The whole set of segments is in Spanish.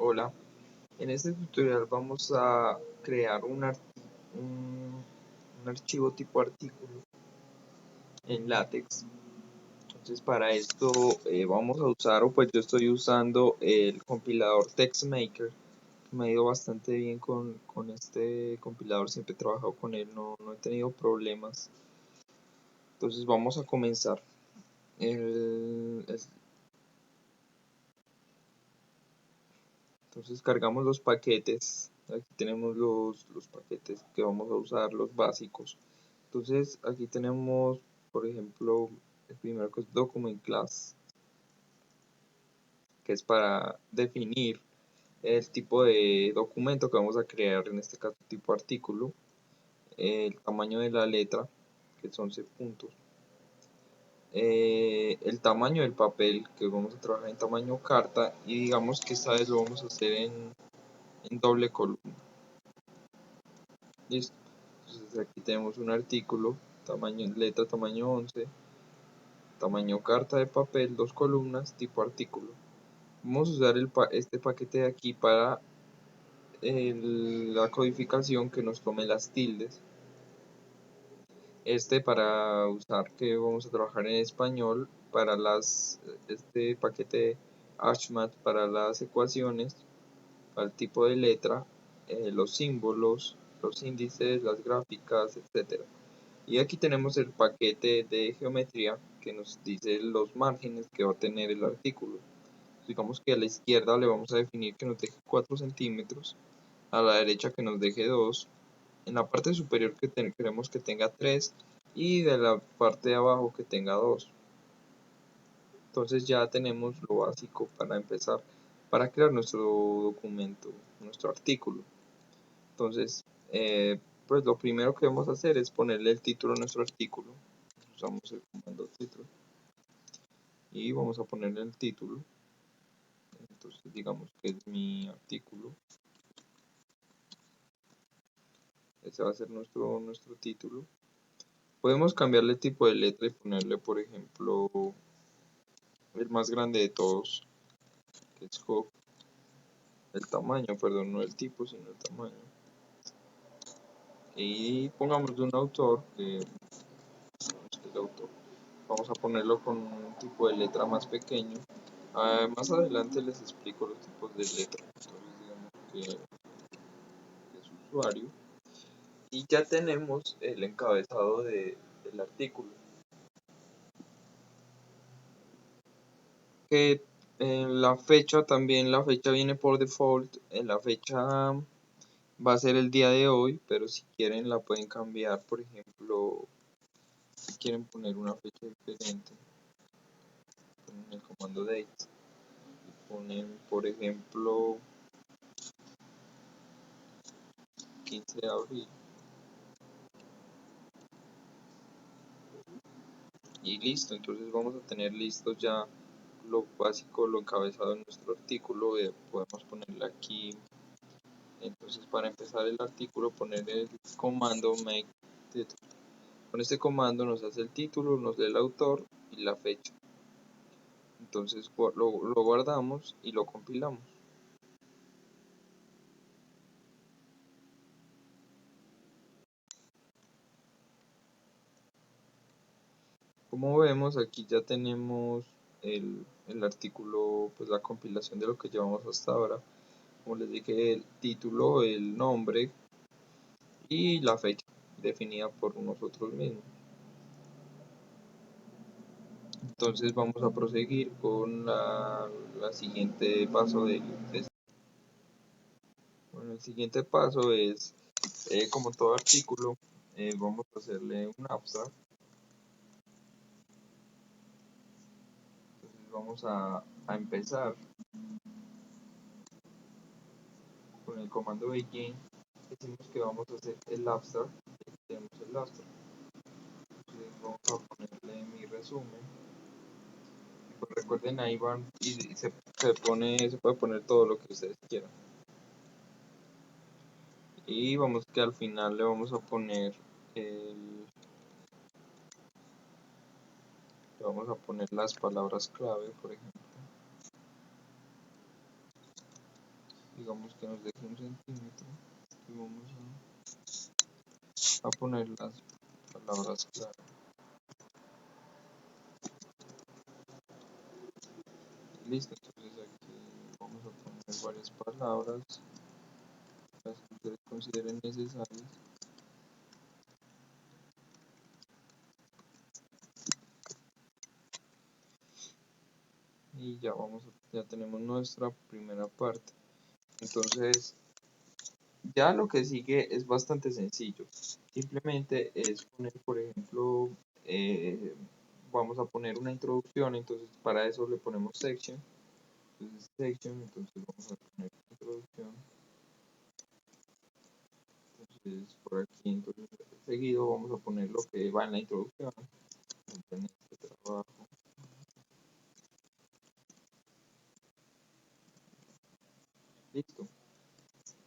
Hola, en este tutorial vamos a crear un archivo tipo artículo en LaTeX. Entonces para esto vamos a usar, o pues yo estoy usando el compilador TextMaker. Me ha ido bastante bien con este compilador, siempre he trabajado con él, no he tenido problemas. Entonces vamos a comenzar. Entonces cargamos los paquetes. Aquí tenemos los paquetes que vamos a usar, los básicos. Entonces aquí tenemos, por ejemplo, el primero que es document class, que es para definir el tipo de documento que vamos a crear, en este caso tipo artículo, el tamaño de la letra, que son 11 puntos, el tamaño del papel, que vamos a trabajar en tamaño carta, y digamos que esta vez lo vamos a hacer en doble columna. Listo. Entonces aquí tenemos un artículo, letra tamaño 11, tamaño carta de papel, 2 columnas, tipo artículo. Vamos a usar este paquete de aquí para la codificación, que nos tome las tildes. Para usar, que vamos a trabajar en español para este paquete Archmat para las ecuaciones, al tipo de letra, los símbolos, los índices, las gráficas, etcétera. Y aquí tenemos el paquete de geometría que nos dice los márgenes que va a tener el artículo. Digamos que a la izquierda le vamos a definir que nos deje 4 centímetros, a la derecha que nos deje 2, en la parte superior queremos que tenga 3 y de la parte de abajo que tenga 2. Entonces ya tenemos lo básico para empezar, para crear nuestro documento, nuestro artículo. Entonces, pues lo primero que vamos a hacer es ponerle el título a nuestro artículo. Usamos el comando título y vamos a ponerle el título. Entonces digamos que es mi artículo. Ese va a ser nuestro título. Podemos cambiarle el tipo de letra y ponerle, por ejemplo, el más grande de todos, que es Hop. El tamaño, perdón, no el tipo, sino el tamaño. Y pongamos de un autor, que es el autor. Vamos a ponerlo con un tipo de letra más pequeño. Más adelante les explico los tipos de letra. Entonces digamos que es usuario. Y ya tenemos el encabezado del artículo. Que la fecha también, la fecha viene por default. La fecha va a ser el día de hoy, pero si quieren la pueden cambiar. Por ejemplo, si quieren poner una fecha diferente, ponen el comando date y ponen, por ejemplo, 15 de abril. Y listo, entonces vamos a tener listo ya lo básico, lo encabezado en nuestro artículo. Podemos ponerle aquí, entonces para empezar el artículo, poner el comando make title. Con este comando nos hace el título, nos lee el autor y la fecha. Entonces lo guardamos y lo compilamos. Como vemos, aquí ya tenemos el artículo, pues la compilación de lo que llevamos hasta ahora. Como les dije, el título, el nombre y la fecha definida por nosotros mismos. Entonces vamos a proseguir con la siguiente paso bueno, el siguiente paso es, como todo artículo, vamos a hacerle un abstract. Entonces vamos a empezar con el comando begin. Decimos que vamos a hacer el abstract. Aquí tenemos el abstract. Entonces vamos a ponerle mi resumen. Pues recuerden, ahí van y se puede poner todo lo que ustedes quieran. Y vamos que al final le vamos a poner las palabras clave, por ejemplo. digamos que nos deje 1 centímetro, y vamos a poner las palabras clave. Listo, entonces aquí vamos a poner varias palabras, las que ustedes consideren necesarias. Y ya tenemos nuestra primera parte. Entonces, ya lo que sigue es bastante sencillo. Simplemente es poner, por ejemplo, vamos a poner una introducción, entonces para eso le ponemos section. Entonces section, entonces vamos a poner introducción. Entonces por aquí, entonces seguido vamos a poner lo que va en la introducción. En este trabajo. Listo.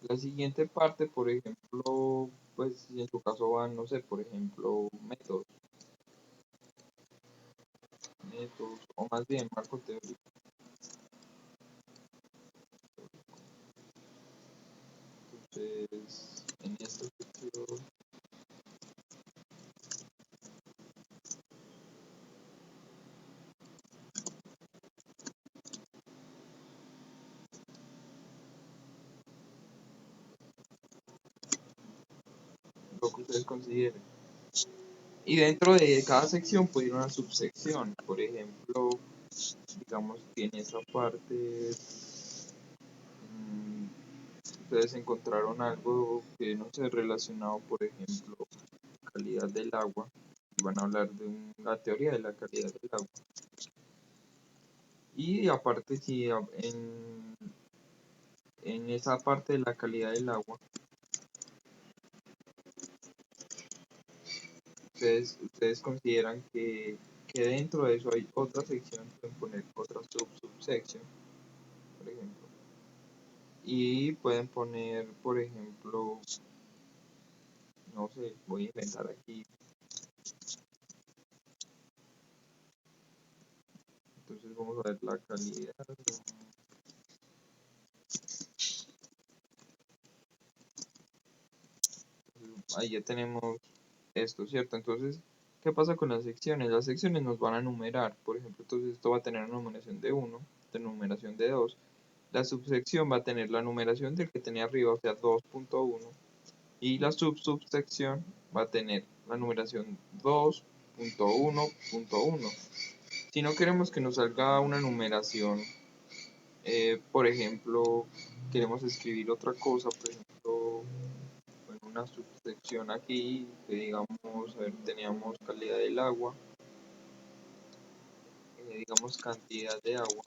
La siguiente parte, por ejemplo, pues si en su caso van, no sé, por ejemplo, métodos, o más bien marco teórico. Entonces, en esta sección lo que ustedes consideren. Y dentro de cada sección puede ir una subsección. Por ejemplo, digamos que en esa parte ustedes encontraron algo que no sé relacionado, por ejemplo, calidad del agua. Y van a hablar de la teoría de la calidad del agua. Y aparte, si en esa parte de la calidad del agua, ustedes consideran que dentro de eso hay otra sección, pueden poner otra subsección, por ejemplo. Y pueden poner, por ejemplo, no sé, voy a inventar aquí. Entonces vamos a ver la calidad. Ahí ya tenemos esto, ¿cierto? Entonces, ¿qué pasa con las secciones? Las secciones nos van a numerar, por ejemplo, entonces esto va a tener una numeración de 1, de numeración de 2. La subsección va a tener la numeración del que tenía arriba, o sea, 2.1. Y la subsección va a tener la numeración 2.1.1. Si no queremos que nos salga una numeración, por ejemplo, queremos escribir otra cosa, por ejemplo, en una subsección aquí, que digamos, a ver, teníamos calidad del agua, digamos cantidad de agua.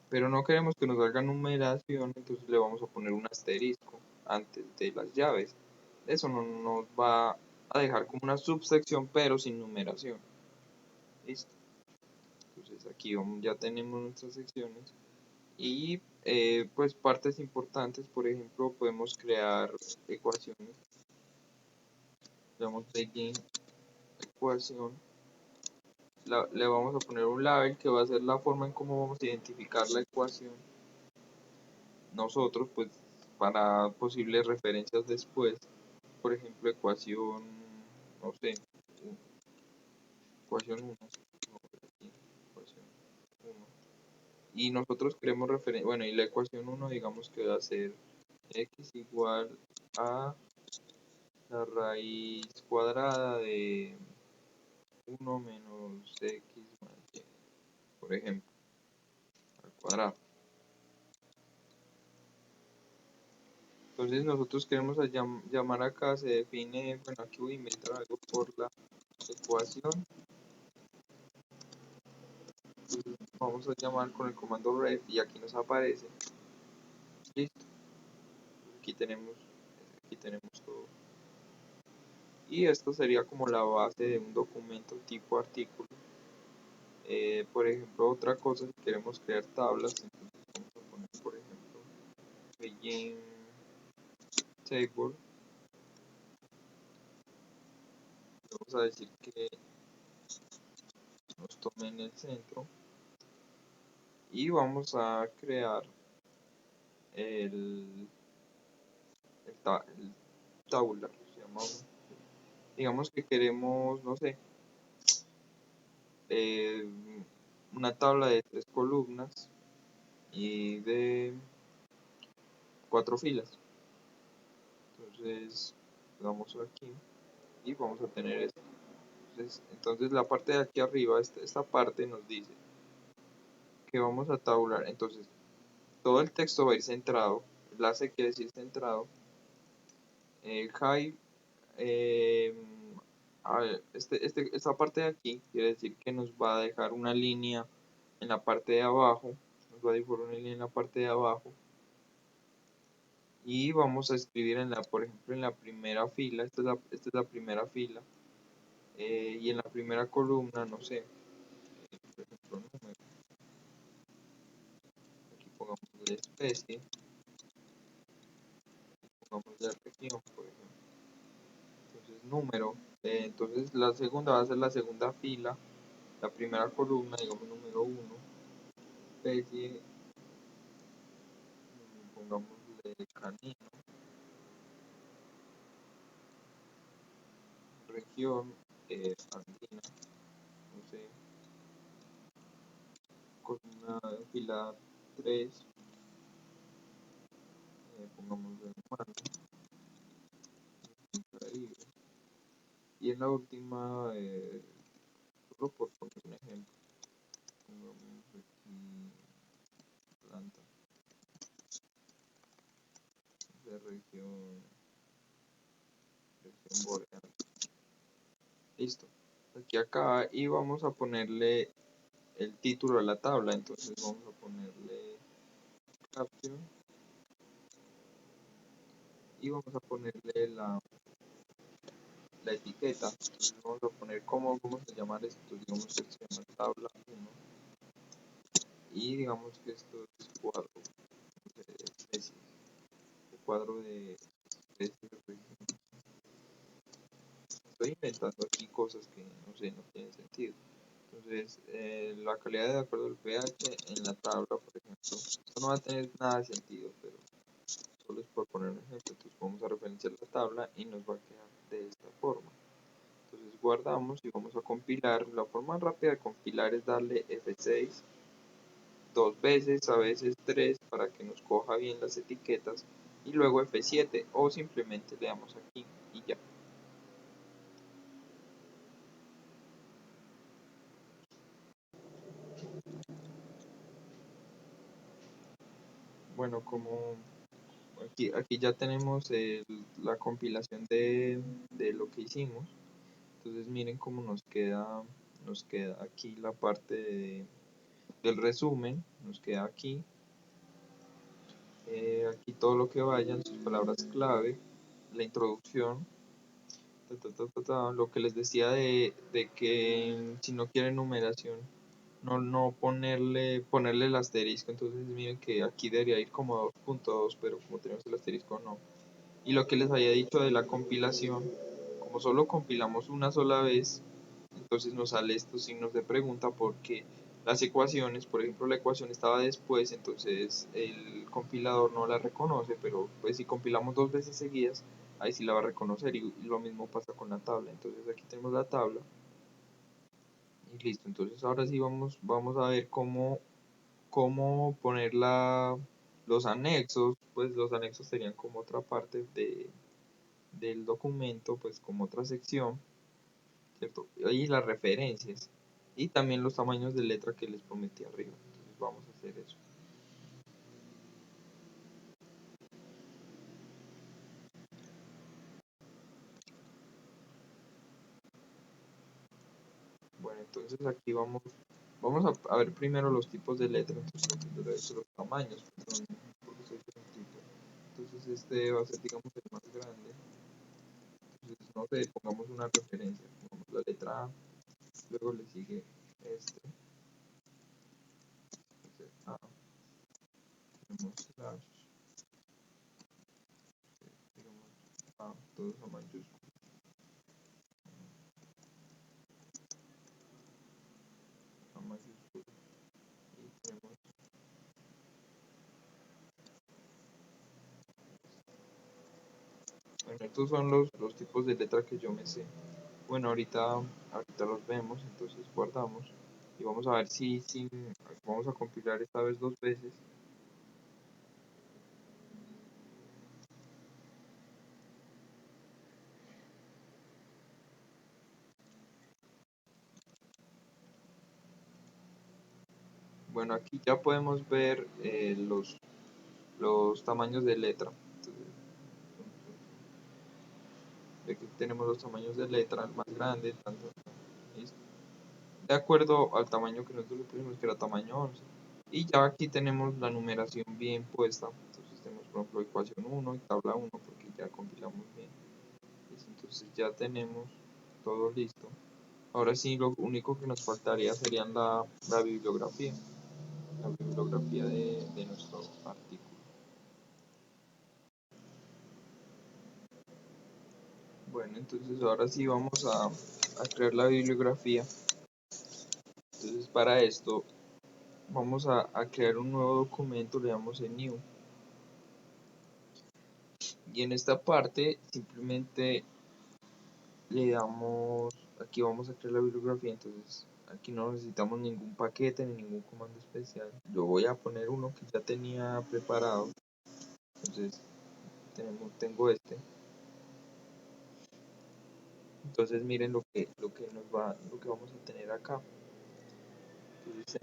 Pero no queremos que nos salga numeración, entonces le vamos a poner un asterisco antes de las llaves. Eso no nos va a dejar como una subsección, pero sin numeración. Listo. Entonces aquí ya tenemos nuestras secciones. Y pues partes importantes, por ejemplo, podemos crear ecuaciones. Digamos begin ecuación. Le vamos a poner un label que va a ser la forma en cómo vamos a identificar la ecuación. Nosotros, pues, para posibles referencias después. Por ejemplo, ecuación, no sé, ecuación 1. Ecuación 1. Y nosotros queremos referencia, bueno, y la ecuación 1 digamos que va a ser x igual a la raíz cuadrada de 1 menos x más y, por ejemplo, al cuadrado. Entonces nosotros queremos llamar acá, se define, bueno, aquí voy a inventar algo por la ecuación. Entonces vamos a llamar con el comando ref y aquí nos aparece. Listo. Aquí tenemos todo. Y esto sería como la base de un documento tipo artículo. Por ejemplo, otra cosa, si queremos crear tablas, entonces vamos a poner, por ejemplo, begin table. vamos a decir que nos tome en el centro y vamos a crear el, el tabular. Digamos que queremos, no sé, eh, una tabla de 3 columnas y de 4 filas. Entonces, vamos aquí y vamos a tener esto. Entonces la parte de aquí arriba, esta parte nos dice que vamos a tabular. Entonces, todo el texto va a ir centrado. La C quiere decir centrado. High, esta parte de aquí quiere decir que nos va a dejar una línea en la parte de abajo. Nos va a dibujar una línea en la parte de abajo. Y vamos a escribir por ejemplo, en la primera fila. Esta es la primera fila. Y en la primera columna, no sé, por ejemplo, número. Aquí pongamos la especie. Pongamos la región, por ejemplo. Entonces, número. Entonces, la segunda va a ser la segunda fila. La primera columna, digamos, número 1. Especie. Pongámosle canino. Región. Andina. No sé. Columna fila 3. Pongámosle humano. Caribe. Y en la última, solo por poner un ejemplo, pongamos aquí planta de región boreal. Listo. Aquí acá y vamos a ponerle el título a la tabla. Entonces vamos a ponerle caption y vamos a ponerle la etiqueta. Entonces vamos a poner cómo vamos a llamar esto. Digamos que se llama tabla 1 y digamos que esto es cuadro de especies, cuadro de especies. Estoy inventando aquí cosas que no sé, no tienen sentido. Entonces, la calidad de acuerdo al pH en la tabla, por ejemplo, esto no va a tener nada de sentido, pero solo es por poner un ejemplo. Entonces vamos a referenciar la tabla y nos va a quedar de esta forma. Entonces guardamos y vamos a compilar. La forma rápida de compilar es darle F6 dos veces, a veces 3, para que nos coja bien las etiquetas, y luego F7 o simplemente le damos aquí y ya. Bueno, como aquí ya tenemos la compilación de lo que hicimos. Entonces miren cómo nos queda aquí la parte del resumen, nos queda aquí. Aquí todo lo que vayan, sus palabras clave, la introducción, lo que les decía de que si no quieren numeración, no ponerle el asterisco. Entonces miren que aquí debería ir como 2.2, pero como tenemos el asterisco no. Y lo que les había dicho de la compilación, como solo compilamos una sola vez, entonces nos sale estos signos de pregunta porque las ecuaciones, por ejemplo la ecuación estaba después, entonces el compilador no la reconoce, pero pues si compilamos dos veces seguidas, ahí sí la va a reconocer, y lo mismo pasa con la tabla. Entonces aquí tenemos la tabla y listo. Entonces ahora sí vamos a ver cómo poner los anexos. Pues los anexos serían como otra parte del documento, pues como otra sección, ¿cierto? Y las referencias y también los tamaños de letra que les prometí arriba. Entonces vamos a hacer eso. Bueno, entonces aquí vamos a ver primero los tipos de letra. Entonces los tamaños, perdón, porque soy un tipo. Entonces este va a ser, digamos, el más grande. Entonces no sé, pongamos una referencia, pongamos la letra A, luego le sigue este, entonces A, tenemos slash, digamos A, todos a mayúsculas. Bueno, estos son los tipos de letra que yo me sé. Bueno, ahorita los vemos, entonces guardamos y vamos a ver si vamos a compilar esta vez 2 veces. Bueno, aquí ya podemos ver los tamaños de letra. Entonces, aquí tenemos los tamaños de letra, el más grande, tanto, ¿listo? De acuerdo al tamaño que nosotros le pusimos, que era tamaño 11. Y ya aquí tenemos la numeración bien puesta. Entonces tenemos, por ejemplo, ecuación 1 y tabla 1 porque ya compilamos bien. ¿Listo? Entonces ya tenemos todo listo. Ahora sí, lo único que nos faltaría sería la bibliografía de nuestro artículo. Bueno, entonces ahora sí vamos a crear la bibliografía. Entonces para esto vamos a crear un nuevo documento, le damos en New. Y en esta parte simplemente le damos, aquí vamos a crear la bibliografía, entonces aquí no necesitamos ningún paquete ni ningún comando especial. Yo voy a poner uno que ya tenía preparado, entonces tengo este. Entonces miren lo que vamos a tener acá. Entonces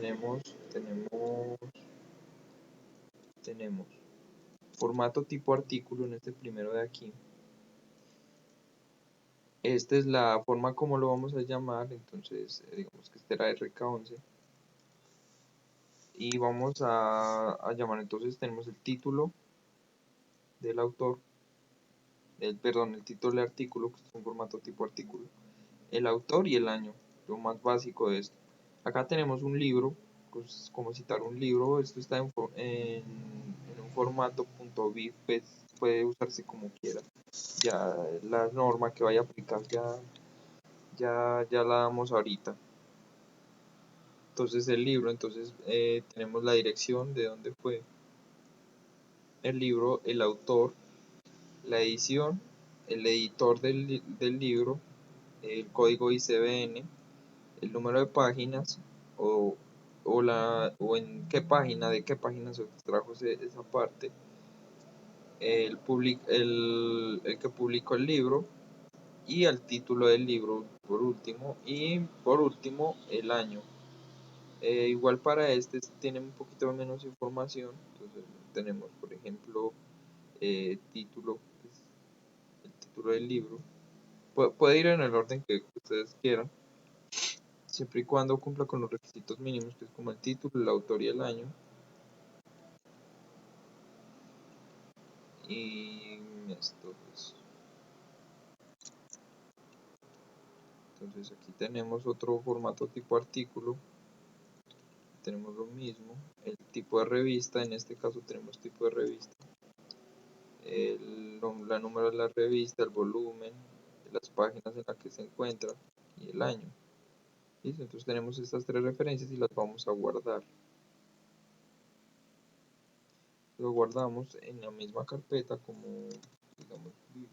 tenemos formato tipo artículo en este primero de aquí. Esta es la forma como lo vamos a llamar, entonces digamos que este era RK11. Y vamos a llamar, entonces tenemos el título del autor, el título del artículo, que es un formato tipo artículo, el autor y el año, lo más básico de esto. Acá tenemos un libro, pues como citar un libro, esto está en un formato .bib, pues puede usarse como quiera. Ya la norma que vaya a aplicar ya la damos ahorita. Entonces el libro, tenemos la dirección de dónde fue el libro, el autor, la edición, el editor del libro, el código ICBN, el número de páginas o en qué página, de qué página se extrajo esa parte, el que publicó el libro y el título del libro por último el año. Igual para este tiene un poquito menos información, entonces tenemos por ejemplo título, pues, el título del libro. Puede ir en el orden que ustedes quieran, siempre y cuando cumpla con los requisitos mínimos, que es como el título, el autor y el año. Y esto, pues, entonces aquí tenemos otro formato tipo artículo, tenemos lo mismo, el tipo de revista, en este caso tenemos tipo de revista, la número de la revista, el volumen, las páginas en las que se encuentra y el año. ¿Listo? Entonces tenemos estas tres referencias y las vamos a guardar. Lo guardamos en la misma carpeta como, digamos, Biblio.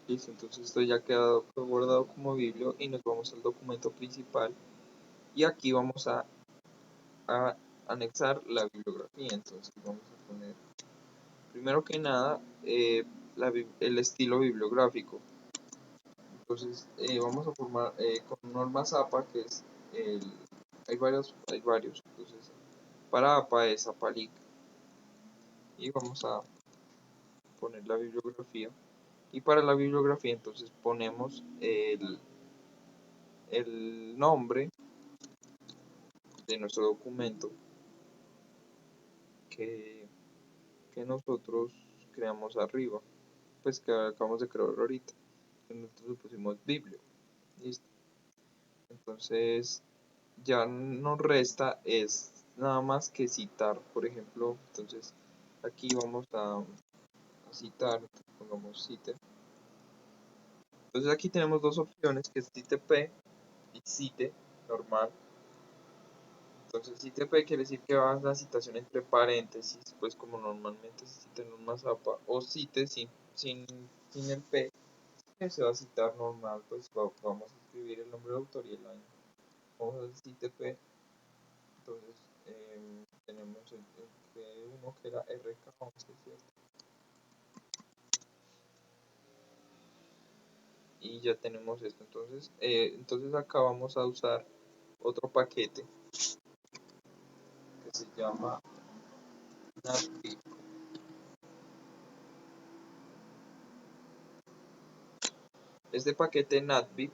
Listo, entonces esto ya ha quedado guardado como biblio y nos vamos al documento principal y aquí vamos a anexar la bibliografía. Entonces vamos a poner, primero que nada, el estilo bibliográfico. Entonces vamos a formar con normas APA, que es el, hay varios. Entonces para APA es APALIC y vamos a poner la bibliografía. Y para la bibliografía entonces ponemos el nombre de nuestro documento que, que nosotros creamos arriba, pues que acabamos de crear ahorita. Nosotros pusimos biblio, listo. Entonces ya nos resta es nada más que citar, por ejemplo, entonces aquí vamos a citar, pongamos cite. Entonces aquí tenemos dos opciones, que es cite P y cite normal. Entonces ITP quiere decir que va la citación entre paréntesis, pues como normalmente se cita en un mazapa, o cite sin el P, que se va a citar normal, pues vamos a escribir el nombre del autor y el año. Vamos a decir ITP, entonces tenemos uno que era RK11, ¿cierto? Y ya tenemos esto, entonces acá vamos a usar otro paquete que se llama NatBeep. Este paquete NatBeep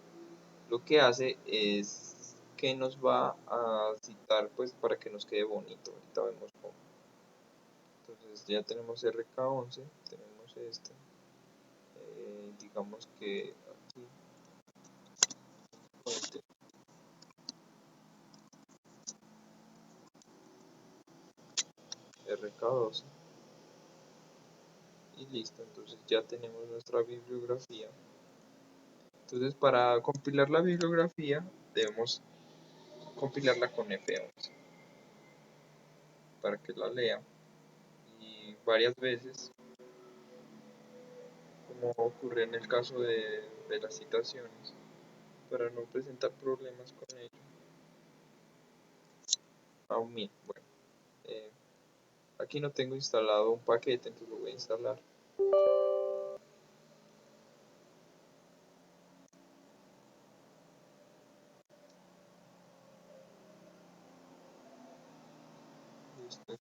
lo que hace es que nos va a citar pues para que nos quede bonito. Ahorita vemos cómo. Entonces ya tenemos RK11, tenemos este. Digamos que aquí fuente RK12 y listo. Entonces ya tenemos nuestra bibliografía. Entonces para compilar la bibliografía debemos compilarla con F11 para que la lea y varias veces, como ocurre en el caso de las citaciones, para no presentar problemas con ello. Aún bien, bueno, eh, aquí no tengo instalado un paquete, entonces lo voy a instalar. Listo,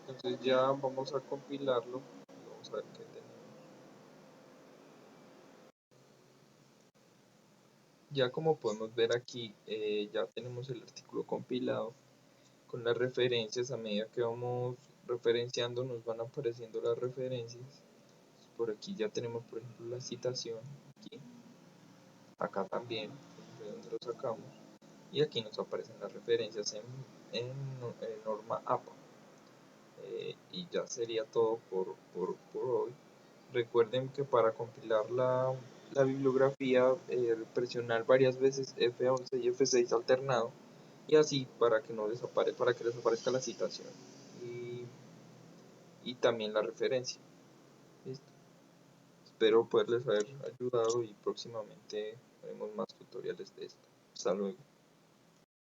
entonces ya vamos a compilarlo y vamos a ver qué tenemos. Ya como podemos ver aquí, ya tenemos el artículo compilado con las referencias. A medida que vamos referenciando nos van apareciendo las referencias. Por aquí ya tenemos, por ejemplo, la citación, aquí, acá también, de donde lo sacamos, y aquí nos aparecen las referencias en norma APA. Y ya sería todo por hoy. Recuerden que para compilar la bibliografía, presionar varias veces F11 y F6 alternado, y así para que no les para que les aparezca la citación y también la referencia. ¿Listo? Espero poderles haber ayudado y próximamente haremos más tutoriales de esto. Hasta luego.